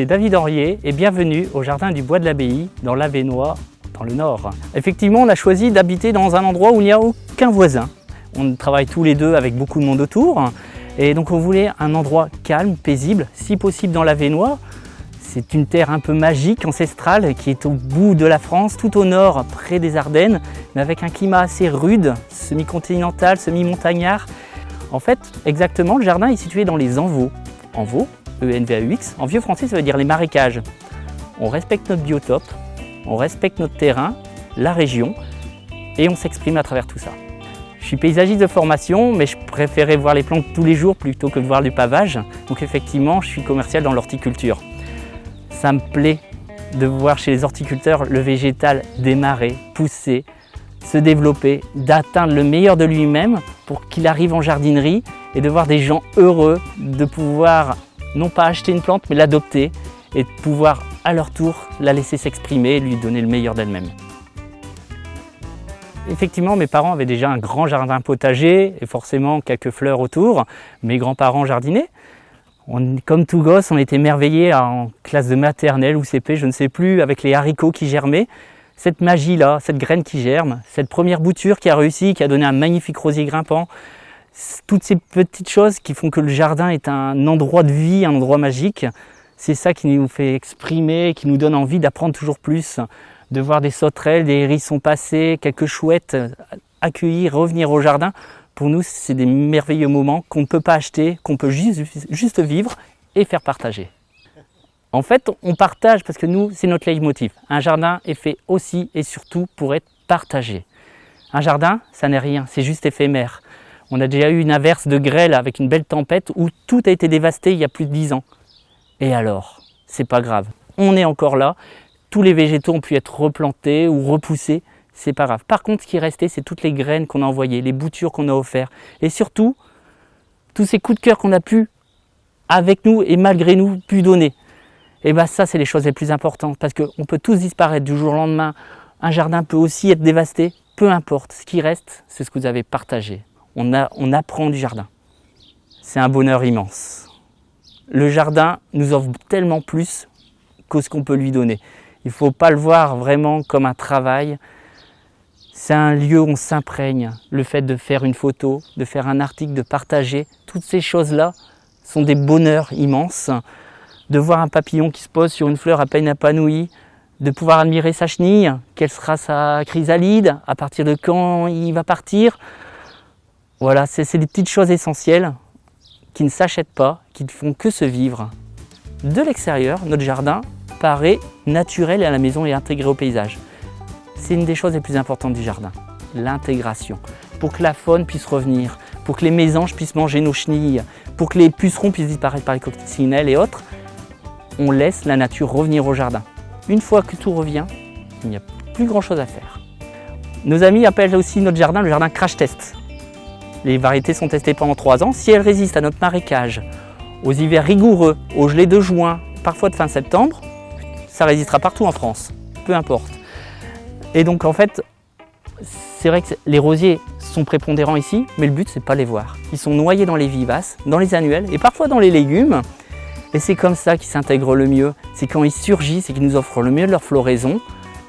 c'est David Aurier et bienvenue au jardin du Bois de l'Abbaye dans l'Avesnois, dans le Nord. Effectivement, on a choisi d'habiter dans un endroit où il n'y a aucun voisin. On travaille tous les deux avec beaucoup de monde autour et donc on voulait un endroit calme, paisible, si possible dans l'Avesnois. C'est une terre un peu magique, ancestrale, qui est au bout de la France, tout au nord, près des Ardennes, mais avec un climat assez rude, semi-continental, semi-montagnard. En fait, exactement, le jardin est situé dans les envaux. Envaux, E-N-V-A-U-X, en vieux français, ça veut dire les marécages. On respecte notre biotope, on respecte notre terrain, la région, et on s'exprime à travers tout ça. Je suis paysagiste de formation, mais je préférais voir les plantes tous les jours plutôt que de voir du pavage. Donc effectivement, je suis commercial dans l'horticulture. Ça me plaît de voir chez les horticulteurs le végétal démarrer, pousser, se développer, d'atteindre le meilleur de lui-même pour qu'il arrive en jardinerie et de voir des gens heureux de pouvoir non pas acheter une plante mais l'adopter et de pouvoir à leur tour la laisser s'exprimer et lui donner le meilleur d'elle-même. Effectivement, mes parents avaient déjà un grand jardin potager et forcément quelques fleurs autour. Mes grands-parents jardinaient. Comme tout gosse, on était émerveillés en classe de maternelle ou CP, je ne sais plus, avec les haricots qui germaient. Cette magie-là, cette graine qui germe, cette première bouture qui a réussi, qui a donné un magnifique rosier grimpant. Toutes ces petites choses qui font que le jardin est un endroit de vie, un endroit magique. C'est ça qui nous fait exprimer, qui nous donne envie d'apprendre toujours plus, de voir des sauterelles, des hérissons passer, quelques chouettes accueillir, revenir au jardin. Pour nous, c'est des merveilleux moments qu'on ne peut pas acheter, qu'on peut juste vivre et faire partager. En fait, on partage parce que nous, c'est notre leitmotiv. Un jardin est fait aussi et surtout pour être partagé. Un jardin, ça n'est rien, c'est juste éphémère. On a déjà eu une averse de grêle avec une belle tempête où tout a été dévasté il y a plus de 10 ans. Et alors, c'est pas grave. On est encore là. Tous les végétaux ont pu être replantés ou repoussés. C'est pas grave. Par contre, ce qui est resté, c'est toutes les graines qu'on a envoyées, les boutures qu'on a offertes. Et surtout, tous ces coups de cœur qu'on a pu, avec nous et malgré nous, pu donner. Et bien ça, c'est les choses les plus importantes. Parce qu'on peut tous disparaître du jour au lendemain. Un jardin peut aussi être dévasté. Peu importe. Ce qui reste, c'est ce que vous avez partagé. On apprend du jardin. C'est un bonheur immense. Le jardin nous offre tellement plus que ce qu'on peut lui donner. Il ne faut pas le voir vraiment comme un travail. C'est un lieu où on s'imprègne. Le fait de faire une photo, de faire un article, de partager, toutes ces choses-là sont des bonheurs immenses. De voir un papillon qui se pose sur une fleur à peine épanouie, de pouvoir admirer sa chenille, quelle sera sa chrysalide, à partir de quand il va partir. Voilà, c'est des petites choses essentielles qui ne s'achètent pas, qui ne font que se vivre. De l'extérieur, notre jardin paraît naturel à la maison et intégré au paysage. C'est une des choses les plus importantes du jardin, l'intégration. Pour que la faune puisse revenir, pour que les mésanges puissent manger nos chenilles, pour que les pucerons puissent disparaître par les coccinelles et autres, on laisse la nature revenir au jardin. Une fois que tout revient, il n'y a plus grand chose à faire. Nos amis appellent aussi notre jardin le jardin crash test. Les variétés sont testées pendant 3 ans. Si elles résistent à notre marécage, aux hivers rigoureux, aux gelées de juin, parfois de fin septembre, ça résistera partout en France, peu importe. Et donc en fait, c'est vrai que les rosiers sont prépondérants ici, mais le but c'est pas les voir. Ils sont noyés dans les vivaces, dans les annuelles et parfois dans les légumes. Et c'est comme ça qu'ils s'intègrent le mieux. C'est quand ils surgissent et qu'ils nous offrent le mieux de leur floraison,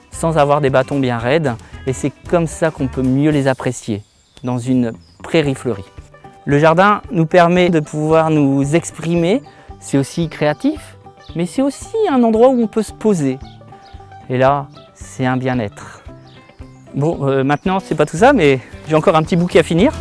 sans avoir des bâtons bien raides. Et c'est comme ça qu'on peut mieux les apprécier, dans une prairie fleurie. Le jardin nous permet de pouvoir nous exprimer, c'est aussi créatif, mais c'est aussi un endroit où on peut se poser. Et là, c'est un bien-être. Bon, maintenant, c'est pas tout ça, mais j'ai encore un petit bouquet à finir.